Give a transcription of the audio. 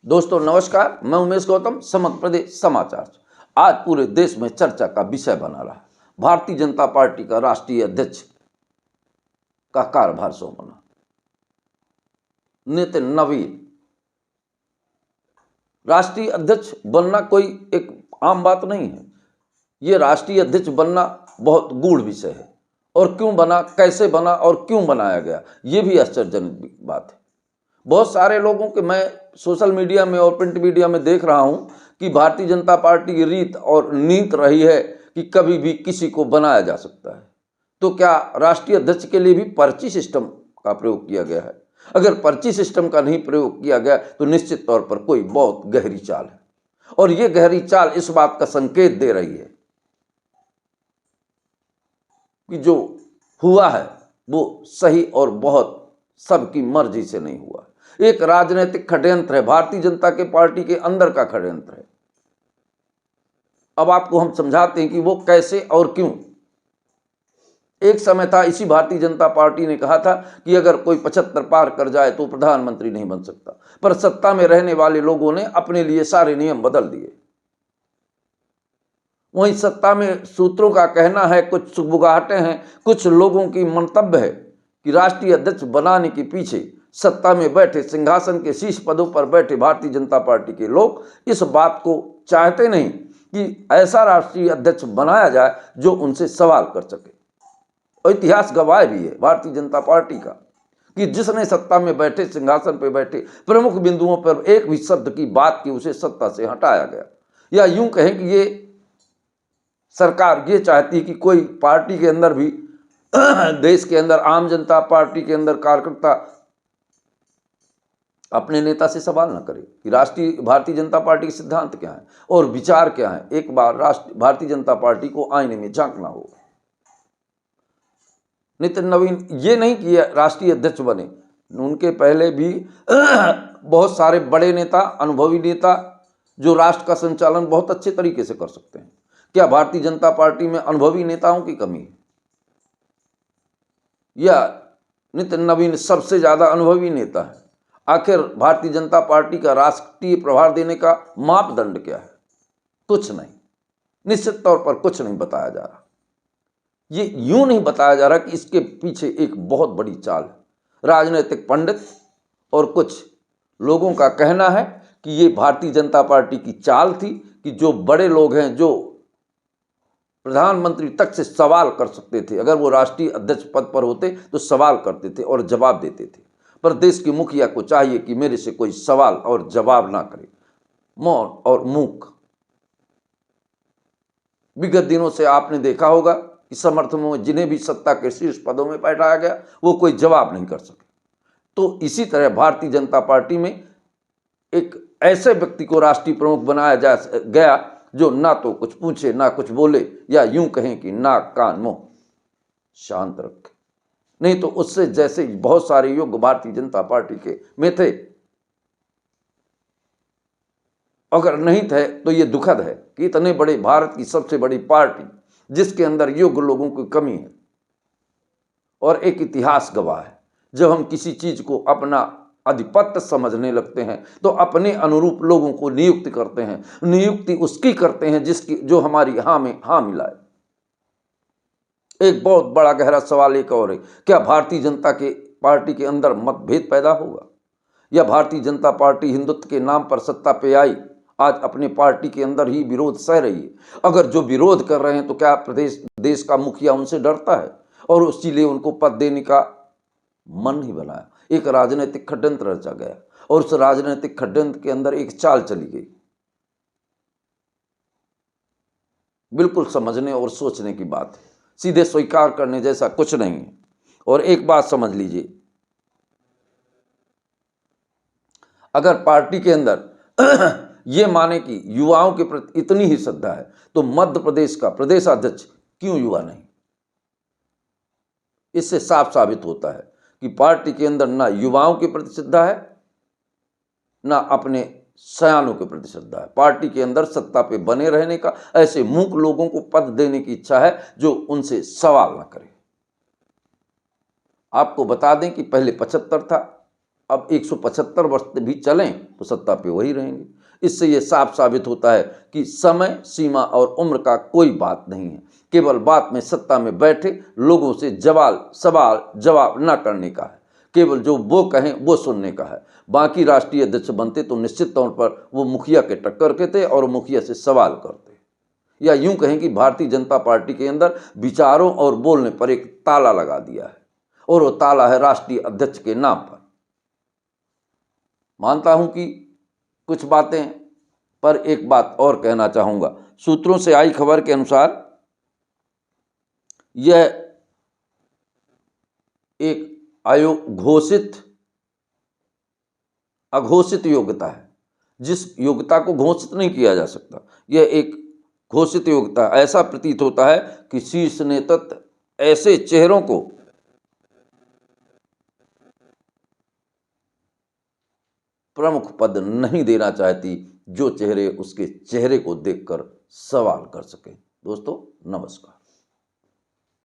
दोस्तों नमस्कार, मैं उमेश गौतम। समग्र प्रदेश समाचार आज पूरे देश में चर्चा का विषय बना रहा। भारतीय जनता पार्टी का राष्ट्रीय अध्यक्ष का कार्यभार सौंपना। नितिन नवीन राष्ट्रीय अध्यक्ष बनना कोई एक आम बात नहीं है। ये राष्ट्रीय अध्यक्ष बनना बहुत गूढ़ विषय है, और क्यों बना, कैसे बना और क्यों बनाया गया, ये भी आश्चर्यजनक बात है। बहुत सारे लोगों के मैं सोशल मीडिया में और प्रिंट मीडिया में देख रहा हूं कि भारतीय जनता पार्टी की रीत और नीति रही है कि कभी भी किसी को बनाया जा सकता है। तो क्या राष्ट्रीय अध्यक्ष के लिए भी पर्ची सिस्टम का प्रयोग किया गया है? अगर पर्ची सिस्टम का नहीं प्रयोग किया गया तो निश्चित तौर पर कोई बहुत गहरी चाल है, और ये गहरी चाल इस बात का संकेत दे रही है कि जो हुआ है वो सही और बहुत सबकी मर्जी से नहीं हुआ। एक राजनीतिक षड्यंत्र है, भारतीय जनता के पार्टी के अंदर का षड्यंत्र है। अब आपको हम समझाते हैं कि वो कैसे और क्यों। एक समय था, इसी भारतीय जनता पार्टी ने कहा था कि अगर कोई 75 पार कर जाए तो प्रधानमंत्री नहीं बन सकता, पर सत्ता में रहने वाले लोगों ने अपने लिए सारे नियम बदल दिए। वहीं सत्ता में सूत्रों का कहना है, कुछ सुगबुगाहटें हैं, कुछ लोगों की मंतव्य है कि राष्ट्रीय अध्यक्ष बनाने के पीछे सत्ता में बैठे, सिंहासन के शीर्ष पदों पर बैठे भारतीय जनता पार्टी के लोग इस बात को चाहते नहीं कि ऐसा राष्ट्रीय अध्यक्ष बनाया जाए जो उनसे सवाल कर सके। और इतिहास गवाह भी है भारतीय जनता पार्टी का कि जिसने सत्ता में बैठे, सिंहासन पर बैठे प्रमुख बिंदुओं पर एक भी शब्द की बात की, उसे सत्ता से हटाया गया। या यूं कहें कि ये सरकार ये चाहती है कि कोई पार्टी के अंदर भी देश के अंदर आम जनता पार्टी के अंदर कार्यकर्ता अपने नेता से सवाल न करे कि भारतीय जनता पार्टी के सिद्धांत क्या है और विचार क्या है। एक बार भारतीय जनता पार्टी को आईने में झांकना होगा। नितिन नवीन ये नहीं कि राष्ट्रीय अध्यक्ष बने, उनके पहले भी बहुत सारे बड़े नेता, अनुभवी नेता जो राष्ट्र का संचालन बहुत अच्छे तरीके से कर सकते हैं। क्या भारतीय जनता पार्टी में अनुभवी नेताओं की कमी है, या नितिन नवीन सबसे ज्यादा अनुभवी नेता है? आखिर भारतीय जनता पार्टी का राष्ट्रीय प्रभार देने का मापदंड क्या है? कुछ नहीं, निश्चित तौर पर कुछ नहीं बताया जा रहा। ये यूं नहीं बताया जा रहा कि इसके पीछे एक बहुत बड़ी चाल है। राजनीतिक पंडित और कुछ लोगों का कहना है कि ये भारतीय जनता पार्टी की चाल थी कि जो बड़े लोग हैं, जो प्रधानमंत्री तक से सवाल कर सकते थे, अगर वो राष्ट्रीय अध्यक्ष पद पर होते तो सवाल करते थे और जवाब देते थे। पर देश के मुखिया को चाहिए कि मेरे से कोई सवाल और जवाब ना करे, मौन और मूक। विगत दिनों से आपने देखा होगा कि समर्थकों में जिन्हें भी सत्ता के शीर्ष पदों में बैठाया गया वो कोई जवाब नहीं कर सके। तो इसी तरह भारतीय जनता पार्टी में एक ऐसे व्यक्ति को राष्ट्रीय प्रमुख बनाया गया जो ना तो कुछ पूछे ना कुछ बोले, या यूं कहें कि नाक कान मुंह शांत रखे। नहीं तो उससे जैसे बहुत सारे योग्य भारतीय जनता पार्टी के में थे, अगर नहीं थे तो ये दुखद है कि इतने बड़े भारत की सबसे बड़ी पार्टी जिसके अंदर योग्य लोगों की कमी है। और एक इतिहास गवाह है, जब हम किसी चीज को अपना आधिपत्य समझने लगते हैं तो अपने अनुरूप लोगों को नियुक्त करते हैं। नियुक्ति उसकी करते हैं जिसकी जो हमारी हाँ में हाँ मिलाए। एक बहुत बड़ा गहरा सवाल एक और है, क्या भारतीय जनता के पार्टी के अंदर मतभेद पैदा होगा, या भारतीय जनता पार्टी हिंदुत्व के नाम पर सत्ता पे आई, आज अपने पार्टी के अंदर ही विरोध सह रही है? अगर जो विरोध कर रहे हैं तो क्या देश का मुखिया उनसे डरता है और इसीलिए उनको पद देने का मन नहीं बनाया? एक राजनीतिक षड्यंत्र रचा गया और उस राजनीतिक षड्यंत्र के अंदर एक चाल चली गई। बिल्कुल समझने और सोचने की बात है, सीधे स्वीकार करने जैसा कुछ नहीं है। और एक बात समझ लीजिए, अगर पार्टी के अंदर ये माने कि युवाओं के प्रति इतनी ही श्रद्धा है तो मध्य प्रदेश का प्रदेशाध्यक्ष क्यों युवा नहीं? इससे साफ साबित होता है कि पार्टी के अंदर ना युवाओं के प्रति श्रद्धा है, ना अपने सयानों के प्रति श्रद्धा है। पार्टी के अंदर सत्ता पे बने रहने का, ऐसे मूक लोगों को पद देने की इच्छा है जो उनसे सवाल ना करे। आपको बता दें कि पहले 75 था, अब 175 वर्ष भी चलें तो सत्ता पे वही रहेंगे। इससे ये साफ साबित होता है कि समय, सीमा और उम्र का कोई बात नहीं है। केवल बात में सत्ता में बैठे लोगों से सवाल जवाब न करने का है। केवल जो वो कहें वो सुनने का है। बाकी राष्ट्रीय अध्यक्ष बनते तो निश्चित तौर पर वो मुखिया के टक्कर के थे और मुखिया से सवाल करते, या यूं कहें कि भारतीय जनता पार्टी के अंदर विचारों और बोलने पर एक ताला लगा दिया है, और वो ताला है राष्ट्रीय अध्यक्ष के नाम पर। मानता हूं कि कुछ बातें, पर एक बात और कहना चाहूंगा। सूत्रों से आई खबर के अनुसार यह एक अघोषित योग्यता है, जिस योग्यता को घोषित नहीं किया जा सकता। यह एक घोषित योग्यता। ऐसा प्रतीत होता है कि शीर्ष नेतृत्व ऐसे चेहरों को प्रमुख पद नहीं देना चाहती जो चेहरे उसके चेहरे को देखकर सवाल कर सके। दोस्तों नमस्कार।